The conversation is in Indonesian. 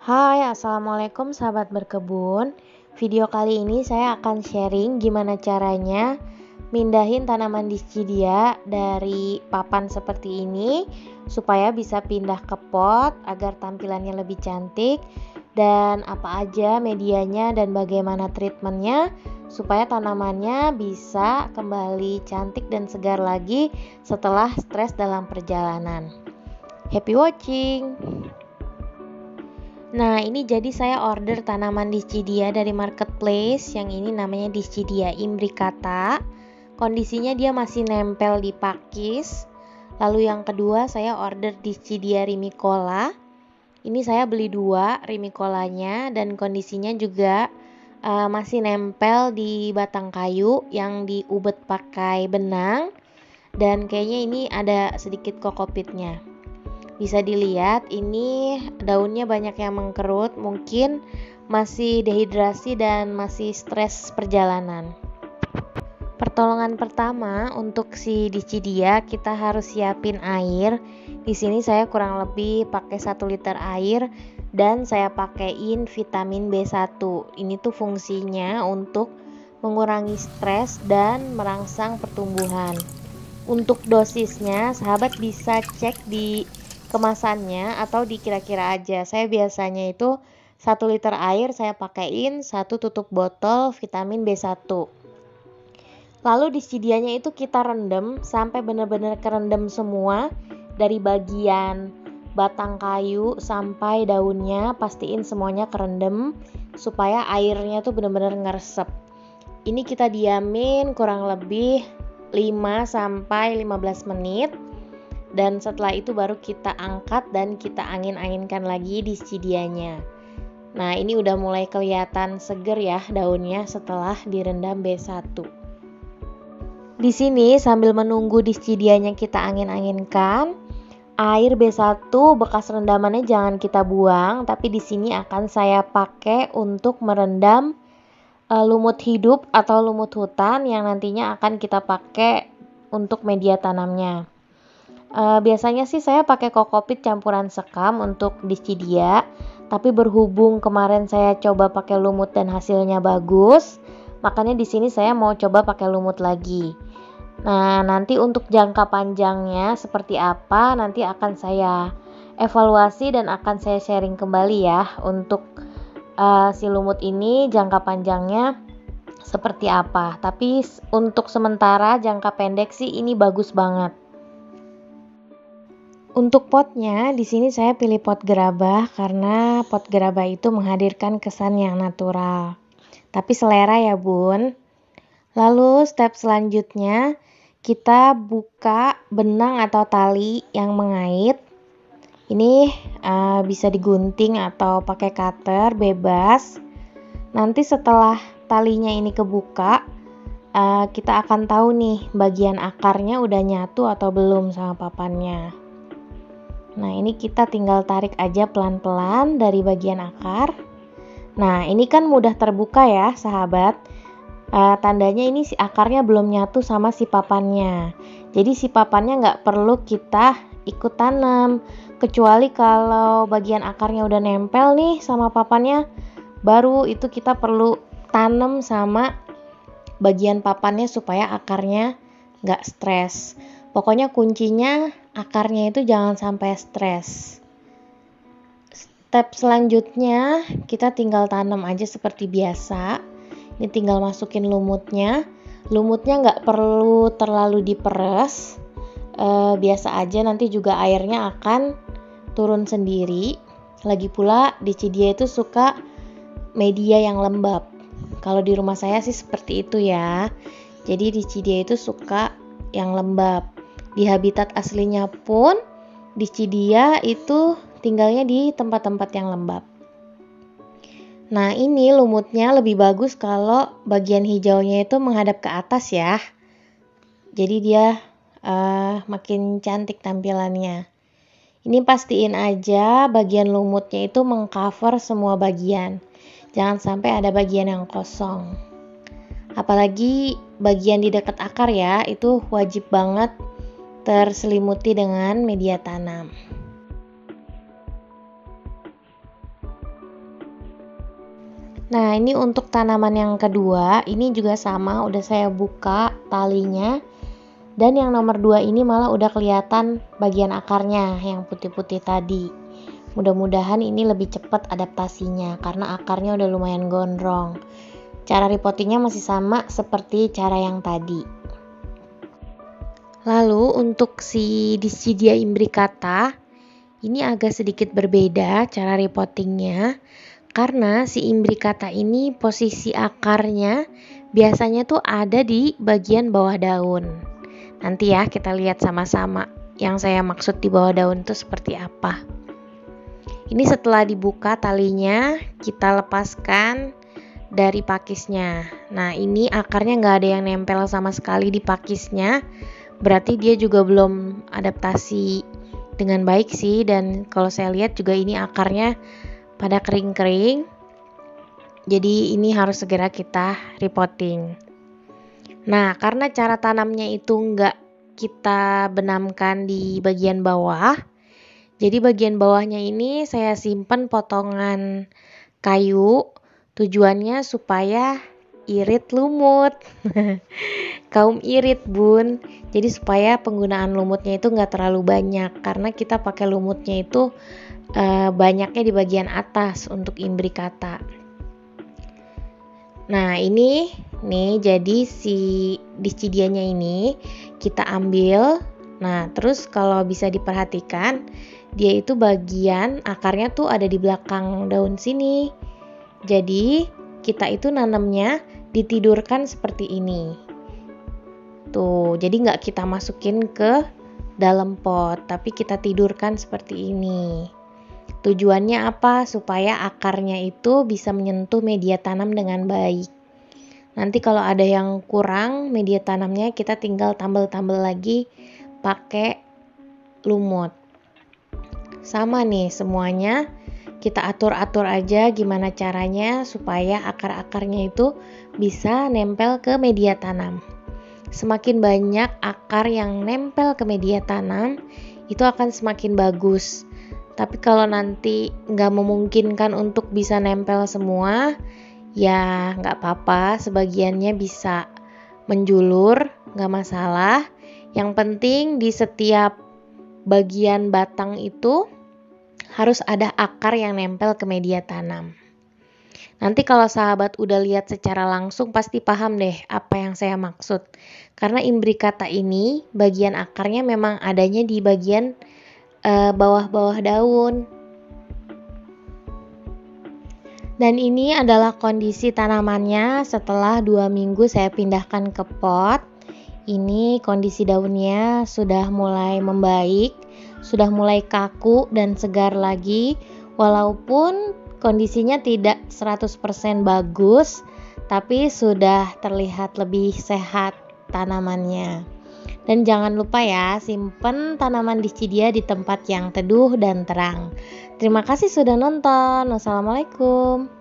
Hai, assalamualaikum sahabat berkebun. Video kali ini saya akan sharing gimana caranya mindahin tanaman dischidia dari papan seperti ini supaya bisa pindah ke pot agar tampilannya lebih cantik, dan apa aja medianya dan bagaimana treatmentnya supaya tanamannya bisa kembali cantik dan segar lagi setelah stres dalam perjalanan. Happy watching! Nah, ini jadi saya order tanaman dischidia dari marketplace. Yang ini namanya dischidia imbricata. Kondisinya dia masih nempel di pakis. Lalu yang kedua saya order dischidia rimicola. Ini saya beli 2 rimicolanya dan kondisinya juga masih nempel di batang kayu yang diubet pakai benang, dan kayaknya ini ada sedikit kokopitnya. Bisa dilihat ini daunnya banyak yang mengkerut, mungkin masih dehidrasi dan masih stres perjalanan. Pertolongan pertama untuk si dischidia, kita harus siapin air. Di sini saya kurang lebih pakai 1 liter air dan saya pakaiin vitamin B1. Ini tuh fungsinya untuk mengurangi stres dan merangsang pertumbuhan. Untuk dosisnya, sahabat bisa cek di kemasannya atau dikira-kira aja. Saya biasanya itu 1 liter air saya pakaiin 1 tutup botol vitamin B1. Lalu dischidianya itu kita rendam sampai benar-benar kerendam semua, dari bagian batang kayu sampai daunnya, pastiin semuanya kerendam supaya airnya tuh benar-benar ngeresep. Ini kita diamin kurang lebih 5 sampai 15 menit. Dan setelah itu baru kita angkat dan kita angin-anginkan lagi dischidianya. Nah, ini udah mulai kelihatan seger ya daunnya setelah direndam B1. Di sini sambil menunggu dischidianya kita angin-anginkan, air B1 bekas rendamannya jangan kita buang, tapi di sini akan saya pakai untuk merendam lumut hidup atau lumut hutan yang nantinya akan kita pakai untuk media tanamnya. Biasanya sih saya pakai kokopit campuran sekam untuk dischidia, tapi berhubung kemarin saya coba pakai lumut dan hasilnya bagus, makanya di sini saya mau coba pakai lumut lagi. Nah, nanti untuk jangka panjangnya seperti apa nanti akan saya evaluasi dan akan saya sharing kembali ya untuk si lumut ini jangka panjangnya seperti apa. Tapi untuk sementara jangka pendek sih ini bagus banget. Untuk potnya, di sini saya pilih pot gerabah karena pot gerabah itu menghadirkan kesan yang natural. Tapi selera ya bun. Lalu step selanjutnya, kita buka benang atau tali yang mengait. Ini bisa digunting atau pakai cutter, bebas. Nanti setelah talinya ini kebuka, kita akan tahu nih bagian akarnya udah nyatu atau belum sama papannya. Nah, ini kita tinggal tarik aja pelan-pelan dari bagian akar. Nah, ini kan mudah terbuka ya sahabat. Tandanya ini si akarnya belum nyatu sama si papannya. Jadi si papannya nggak perlu kita ikut tanam. Kecuali kalau bagian akarnya udah nempel nih sama papannya, baru itu kita perlu tanam sama bagian papannya supaya akarnya nggak stres. Pokoknya kuncinya akarnya itu jangan sampai stres. Step selanjutnya kita tinggal tanam aja seperti biasa. Ini tinggal masukin lumutnya. Lumutnya nggak perlu terlalu diperes. Biasa aja, nanti juga airnya akan turun sendiri. Lagi pula dischidia itu suka media yang lembab. Kalau di rumah saya sih seperti itu ya. Jadi dischidia itu suka yang lembab. Di habitat aslinya pun dischidia itu tinggalnya di tempat-tempat yang lembab. Nah, ini lumutnya lebih bagus kalau bagian hijaunya itu menghadap ke atas ya. Jadi dia makin cantik tampilannya. Ini pastiin aja bagian lumutnya itu mengcover semua bagian. Jangan sampai ada bagian yang kosong. Apalagi bagian di dekat akar ya, itu wajib banget terselimuti dengan media tanam. Nah, ini untuk tanaman yang kedua, ini juga sama, udah saya buka talinya. Dan yang nomor 2 ini malah udah kelihatan bagian akarnya yang putih-putih tadi. Mudah-mudahan ini lebih cepat adaptasinya karena akarnya udah lumayan gondrong. Cara repottingnya masih sama seperti cara yang tadi. Lalu untuk si Dischidia imbricata, ini agak sedikit berbeda cara repottingnya. Karena si imbricata ini posisi akarnya biasanya tuh ada di bagian bawah daun. Nanti ya kita lihat sama-sama yang saya maksud di bawah daun itu seperti apa. Ini setelah dibuka talinya, kita lepaskan dari pakisnya. Nah, ini akarnya nggak ada yang nempel sama sekali di pakisnya. Berarti dia juga belum adaptasi dengan baik sih. Dan kalau saya lihat juga ini akarnya pada kering-kering, jadi ini harus segera kita repotting. Nah, karena cara tanamnya itu nggak kita benamkan di bagian bawah, jadi bagian bawahnya ini saya simpan potongan kayu, tujuannya supaya irit lumut. Kaum irit bun, jadi supaya penggunaan lumutnya itu nggak terlalu banyak, karena kita pakai lumutnya itu banyaknya di bagian atas untuk imbricata. Nah, ini nih jadi si dischidianya ini kita ambil. Nah, terus kalau bisa diperhatikan, dia itu bagian akarnya tuh ada di belakang daun sini. Jadi, kita itu nanamnya ditidurkan seperti ini. Tuh, jadi nggak kita masukin ke dalam pot, tapi kita tidurkan seperti ini. Tujuannya apa? Supaya akarnya itu bisa menyentuh media tanam dengan baik. Nanti kalau ada yang kurang media tanamnya, kita tinggal tambal-tambal lagi pakai lumut. Sama nih semuanya, kita atur-atur aja gimana caranya supaya akar-akarnya itu bisa nempel ke media tanam. Semakin banyak akar yang nempel ke media tanam, itu akan semakin bagus. Tapi kalau nanti nggak memungkinkan untuk bisa nempel semua, ya nggak apa-apa, sebagiannya bisa menjulur, nggak masalah. Yang penting di setiap bagian batang itu harus ada akar yang nempel ke media tanam. Nanti kalau sahabat udah lihat secara langsung pasti paham deh apa yang saya maksud. Karena imbricata ini bagian akarnya memang adanya di bagian bawah-bawah daun. Dan ini adalah kondisi tanamannya setelah 2 minggu saya pindahkan ke pot. Ini kondisi daunnya sudah mulai membaik, sudah mulai kaku dan segar lagi. Walaupun kondisinya tidak 100% bagus, tapi sudah terlihat lebih sehat tanamannya. Dan jangan lupa ya, simpen tanaman Dischidia di tempat yang teduh dan terang. Terima kasih sudah nonton. Wassalamualaikum.